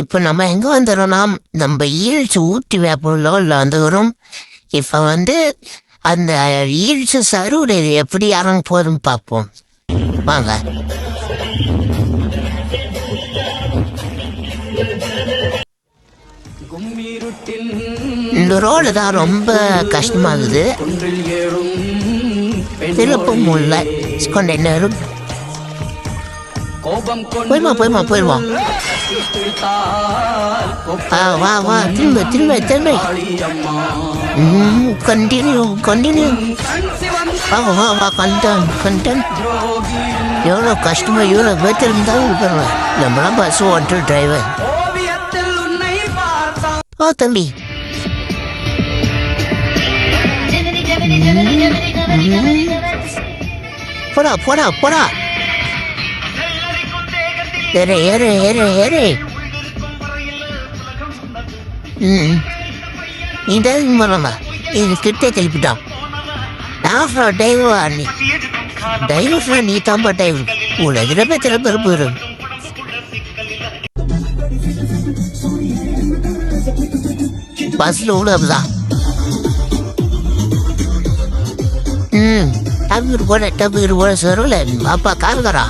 இப்போ நம்ம எங்கே வந்துடுறோம்னா நம்ம ஈழ்ச்சி ஊட்டி வேப்பூரில் வந்துக்கிறோம். இப்போ அந்த ஈழ்ச்சி சருடு எப்படி இறங்க போதுன்னு பார்ப்போம் வாங்க. இந்த ரோடு தான் ரொம்ப கஷ்டமாகுது. திருப்பும் உள்ள கொண்ட நேரம் போயிடுவோம். வா வா திரும்ப கண்டினியூ வா கண்டன் எவ்வளோ கஷ்டமா எவ்வளோ பேர் இருந்தாலும் இருப்பாங்க. நம்மளாம் பஸ் ஓட்டுற டிரைவர். ஓ தம்பி போடா போடா போடா ஏறு ஏறு ஏறு ஏறு. இதான் பண்ணலாம். இது கிட்டே கிளப்பிட்டான். நான் டைவர் நீ தாம்பா டைவர் உலகிற பேத்திர பெருப்பு இருக்கு. பஸ்ல உள்ள அப்படிதான். டபுர் போட சருவில் அப்பா காருக்காரா